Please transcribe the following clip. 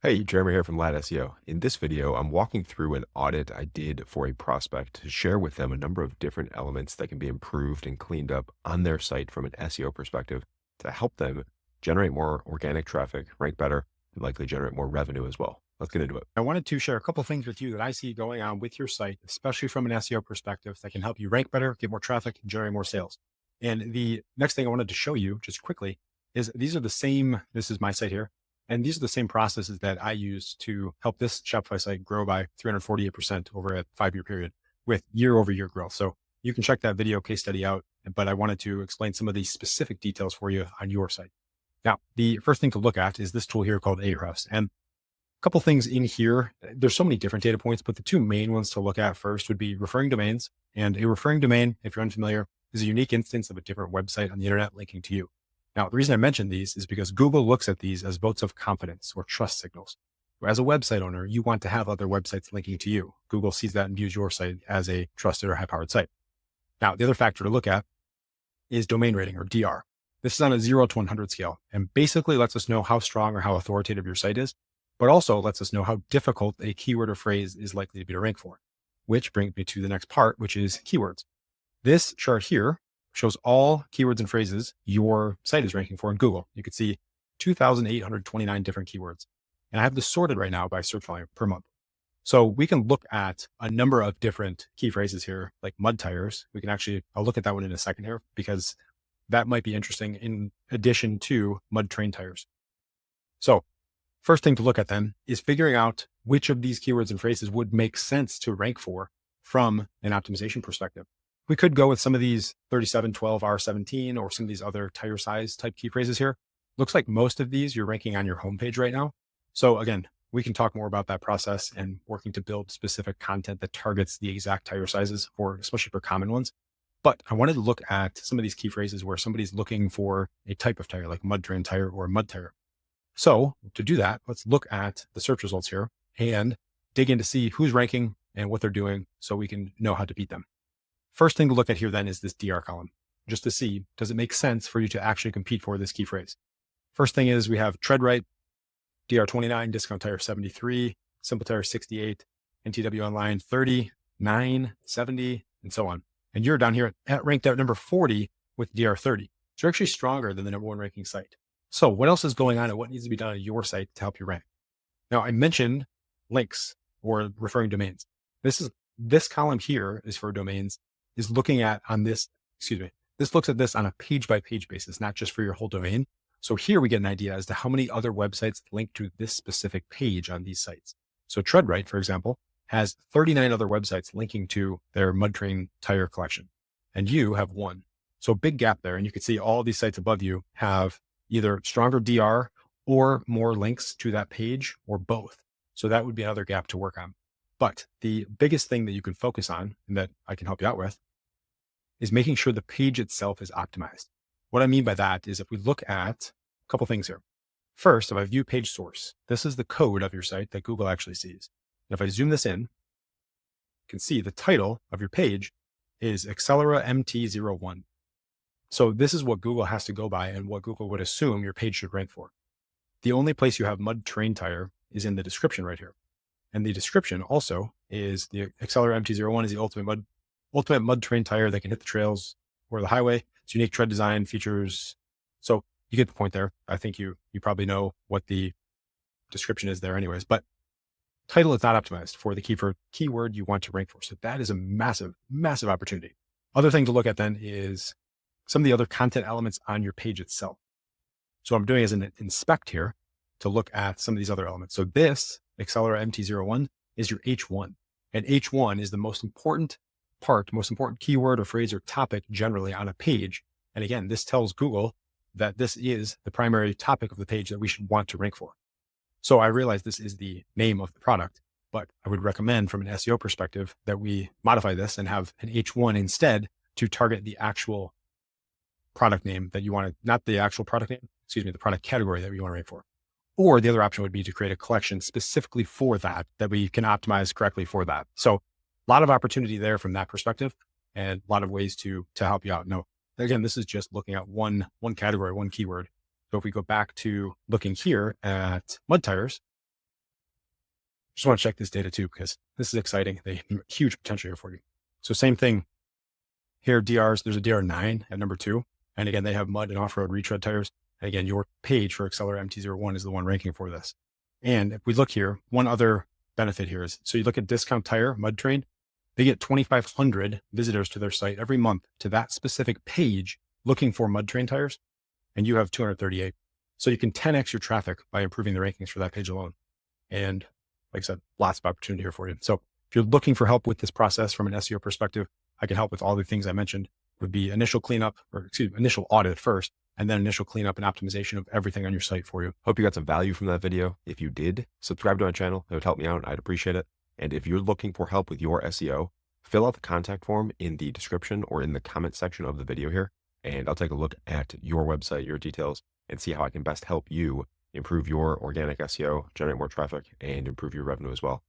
Hey, Jeremy here from LATT SEO. In this video, I'm walking through an audit I did for a prospect to share with them a number of different elements that can be improved and cleaned up on their site from an SEO perspective to help them generate more organic traffic, rank better, and likely generate more revenue as well. Let's get into it. I wanted to share a couple things with you that I see going on with your site, especially from an SEO perspective, that can help you rank better, get more traffic, and generate more sales. And the next thing I wanted to show you just quickly is this is my site here. And these are the same processes that I use to help this Shopify site grow by 348% over a 5-year period with year over year growth. So you can check that video case study out, but I wanted to explain some of these specific details for you on your site. Now, the first thing to look at is this tool here called Ahrefs. And couple things in here. There's so many different data points, but the two main ones to look at first would be referring domains. And a referring domain, if you're unfamiliar, is a unique instance of a different website on the internet linking to you. Now, the reason I mention these is because Google looks at these as votes of confidence or trust signals. As a website owner, you want to have other websites linking to you. Google sees that and views your site as a trusted or high-powered site. Now, the other factor to look at is domain rating or DR. This is on a 0 to 100 scale and basically lets us know how strong or how authoritative your site is, but also lets us know how difficult a keyword or phrase is likely to be to rank for, which brings me to the next part, which is keywords. This chart here shows all keywords and phrases your site is ranking for in Google. You can see 2,829 different keywords. And I have this sorted right now by search volume per month. So we can look at a number of different key phrases here, like mud tires. I'll look at that one in a second here, because that might be interesting in addition to mud train tires. So first thing to look at then is figuring out which of these keywords and phrases would make sense to rank for from an optimization perspective. We could go with some of these 3712 R17 or some of these other tire size type key phrases here. Looks like most of these you're ranking on your homepage right now. So again, we can talk more about that process and working to build specific content that targets the exact tire sizes especially for common ones. But I wanted to look at some of these key phrases where somebody's looking for a type of tire like mud train tire or mud tire. So to do that, let's look at the search results here and dig in to see who's ranking and what they're doing so we can know how to beat them. First thing to look at here then is this DR column, just to see, does it make sense for you to actually compete for this key phrase? First thing is we have tread right, DR 29, discount tire 73, simple tire 68, NTW online 30, 9, 70, and so on. And you're down here ranked at number 40 with DR 30. So you're actually stronger than the number one ranking site. So what else is going on and what needs to be done on your site to help you rank? Now, I mentioned links or referring domains. This column here is for domains, is looking at this looks at this on a page by page basis, not just for your whole domain. So here we get an idea as to how many other websites link to this specific page on these sites. So TreadRight, for example, has 39 other websites linking to their mud train tire collection, and you have one. So big gap there. And you can see all these sites above you have either stronger DR or more links to that page or both. So that would be another gap to work on. But the biggest thing that you can focus on and that I can help you out with is making sure the page itself is optimized. What I mean by that is if we look at a couple things here. First, if I view page source, this is the code of your site that Google actually sees. And if I zoom this in, you can see the title of your page is Accelera MT01. So this is what Google has to go by and what Google would assume your page should rank for. The only place you have mud train tire is in the description right here. And the description also is the Accelera MT01 is the ultimate mud train tire that can hit the trails or the highway. It's unique tread design features. So you get the point there. I think you probably know what the description is there anyways, but title is not optimized for the keyword you want to rank for. So that is a massive, massive opportunity. Other thing to look at then is some of the other content elements on your page itself. So what I'm doing is an inspect here to look at some of these other elements. So this Accelera MT01 is your H1, and H1 is the most important keyword or phrase or topic generally on a page. And again, this tells Google that this is the primary topic of the page that we should want to rank for. So I realize this is the name of the product, but I would recommend from an SEO perspective that we modify this and have an H1 instead to target the actual product name that you want to, not the actual product name, the product category that we want to rank for. Or the other option would be to create a collection specifically for that we can optimize correctly for that. So a lot of opportunity there from that perspective and a lot of ways to help you out. Now, again, this is just looking at one category, one keyword. So if we go back to looking here at mud tires, Just want to check this data too, because this is exciting. They huge potential here for you. So same thing here, DRs, there's a DR9 at number 2. And again, they have mud and off-road retread tires. And again, your page for Accelerator MT-01 is the one ranking for this. And if we look here, one other benefit here is, so you look at Discount Tire, Mud Train, they get 2,500 visitors to their site every month to that specific page looking for Mud Train tires, and you have 238. So you can 10x your traffic by improving the rankings for that page alone. And like I said, lots of opportunity here for you. So if you're looking for help with this process from an SEO perspective, I can help with all the things I mentioned. Would be initial cleanup, or initial audit first, and then initial cleanup and optimization of everything on your site for you. Hope you got some value from that video. If you did, subscribe to my channel. It would help me out. I'd appreciate it. And if you're looking for help with your SEO, fill out the contact form in the description or in the comment section of the video here, and I'll take a look at your website, your details, and see how I can best help you improve your organic SEO, generate more traffic, and improve your revenue as well.